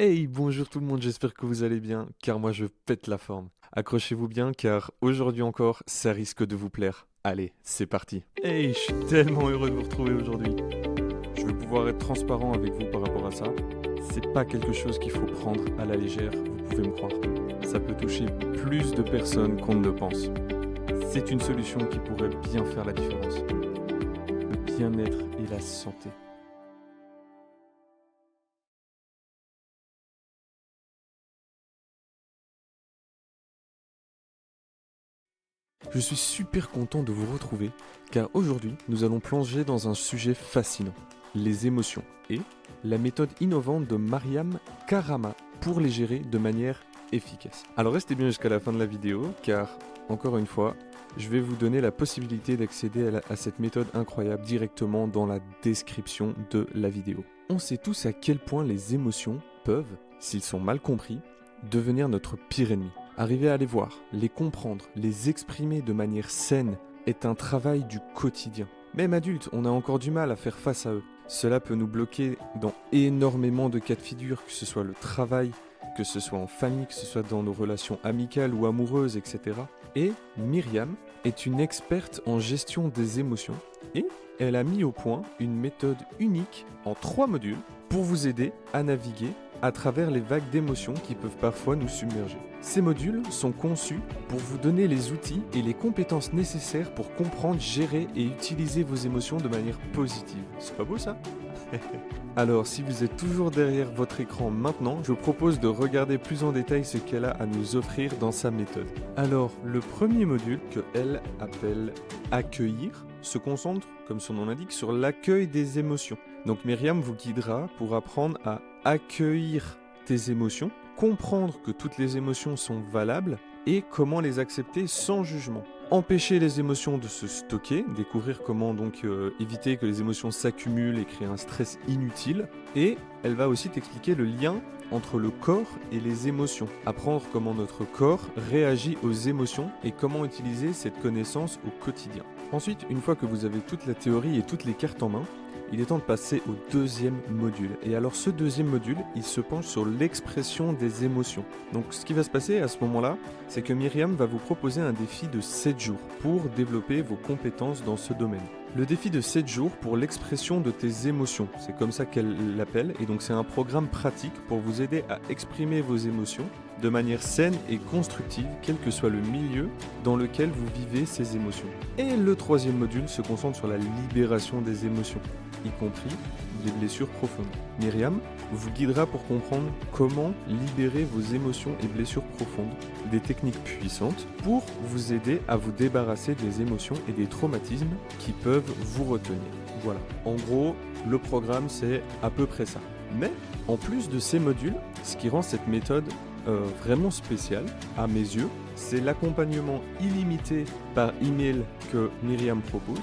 Hey, bonjour tout le monde, j'espère que vous allez bien, car moi je pète la forme. Accrochez-vous bien, car aujourd'hui encore, ça risque de vous plaire. Allez, c'est parti. Hey, je suis tellement heureux de vous retrouver aujourd'hui. Je vais pouvoir être transparent avec vous par rapport à ça. C'est pas quelque chose qu'il faut prendre à la légère, vous pouvez me croire. Ça peut toucher plus de personnes qu'on ne le pense. C'est une solution qui pourrait bien faire la différence. Le bien-être et la santé. Je suis super content de vous retrouver car aujourd'hui nous allons plonger dans un sujet fascinant, les émotions et la méthode innovante de Mariam Karama pour les gérer de manière efficace. Alors restez bien jusqu'à la fin de la vidéo car encore une fois je vais vous donner la possibilité d'accéder à cette méthode incroyable directement dans la description de la vidéo. On sait tous à quel point les émotions peuvent, s'ils sont mal compris, devenir notre pire ennemi. Arriver à les voir, les comprendre, les exprimer de manière saine est un travail du quotidien. Même adulte, on a encore du mal à faire face à eux. Cela peut nous bloquer dans énormément de cas de figure, que ce soit le travail, que ce soit en famille, que ce soit dans nos relations amicales ou amoureuses, etc. Et Myriam est une experte en gestion des émotions et elle a mis au point une méthode unique en 3 modules pour vous aider à naviguer à travers les vagues d'émotions qui peuvent parfois nous submerger. Ces modules sont conçus pour vous donner les outils et les compétences nécessaires pour comprendre, gérer et utiliser vos émotions de manière positive. C'est pas beau ça? Alors, si vous êtes toujours derrière votre écran maintenant, je vous propose de regarder plus en détail ce qu'elle a à nous offrir dans sa méthode. Alors, le premier module, que elle appelle Accueillir, se concentre, comme son nom l'indique, sur l'accueil des émotions. Donc Myriam vous guidera pour apprendre à accueillir tes émotions, comprendre que toutes les émotions sont valables et comment les accepter sans jugement. Empêcher les émotions de se stocker, découvrir comment donc éviter que les émotions s'accumulent et créer un stress inutile. Et elle va aussi t'expliquer le lien entre le corps et les émotions. Apprendre comment notre corps réagit aux émotions et comment utiliser cette connaissance au quotidien. Ensuite, une fois que vous avez toute la théorie et toutes les cartes en main, il est temps de passer au deuxième module. Et alors ce deuxième module, il se penche sur l'expression des émotions. Donc ce qui va se passer à ce moment-là, c'est que Myriam va vous proposer un défi de 7 jours pour développer vos compétences dans ce domaine. Le défi de 7 jours pour l'expression de tes émotions, c'est comme ça qu'elle l'appelle, et donc c'est un programme pratique pour vous aider à exprimer vos émotions de manière saine et constructive, quel que soit le milieu dans lequel vous vivez ces émotions. Et le troisième module se concentre sur la libération des émotions, y compris les blessures profondes. Myriam vous guidera pour comprendre comment libérer vos émotions et blessures profondes, des techniques puissantes pour vous aider à vous débarrasser des émotions et des traumatismes qui peuvent vous retenir. Voilà, en gros, le programme c'est à peu près ça. Mais en plus de ces modules, ce qui rend cette méthode vraiment spéciale à mes yeux, c'est l'accompagnement illimité par email que Myriam propose.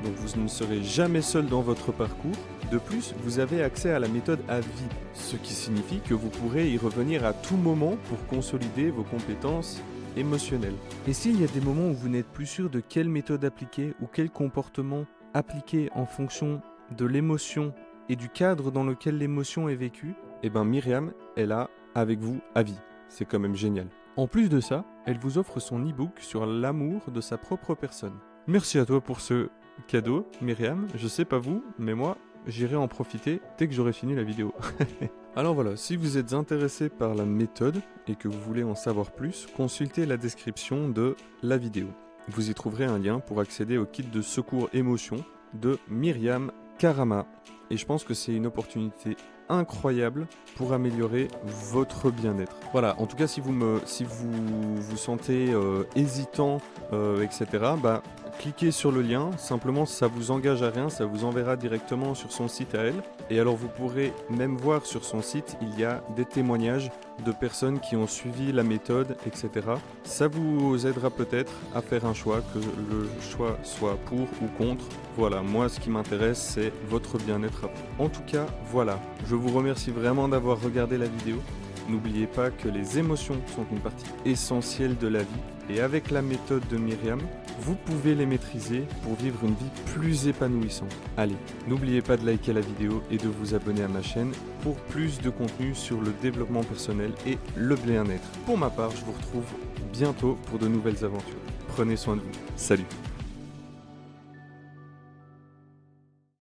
Donc vous ne serez jamais seul dans votre parcours. De plus, vous avez accès à la méthode à vie, ce qui signifie que vous pourrez y revenir à tout moment pour consolider vos compétences émotionnelles. Et s'il y a des moments où vous n'êtes plus sûr de quelle méthode appliquer ou quel comportement appliquer en fonction de l'émotion et du cadre dans lequel l'émotion est vécue, eh bien Myriam est là avec vous à vie. C'est quand même génial. En plus de ça, elle vous offre son e-book sur l'amour de sa propre personne. Merci à toi pour ce cadeau, Myriam. Je sais pas vous, mais moi, j'irai en profiter dès que j'aurai fini la vidéo. Alors voilà, si vous êtes intéressé par la méthode et que vous voulez en savoir plus, consultez la description de la vidéo. Vous y trouverez un lien pour accéder au kit de secours émotion de Myriam Karama. Et je pense que c'est une opportunité incroyable pour améliorer votre bien-être. Voilà, en tout cas si vous vous sentez hésitant, etc., bah, cliquez sur le lien, simplement ça vous engage à rien, ça vous enverra directement sur son site à elle. Et alors vous pourrez même voir sur son site, il y a des témoignages de personnes qui ont suivi la méthode, etc. Ça vous aidera peut-être à faire un choix, que le choix soit pour ou contre. Voilà, moi ce qui m'intéresse c'est votre bien-être à vous. En tout cas, voilà, je vous remercie vraiment d'avoir regardé la vidéo. N'oubliez pas que les émotions sont une partie essentielle de la vie et avec la méthode de Myriam, vous pouvez les maîtriser pour vivre une vie plus épanouissante. Allez, n'oubliez pas de liker la vidéo et de vous abonner à ma chaîne pour plus de contenu sur le développement personnel et le bien-être. Pour ma part, je vous retrouve bientôt pour de nouvelles aventures. Prenez soin de vous. Salut!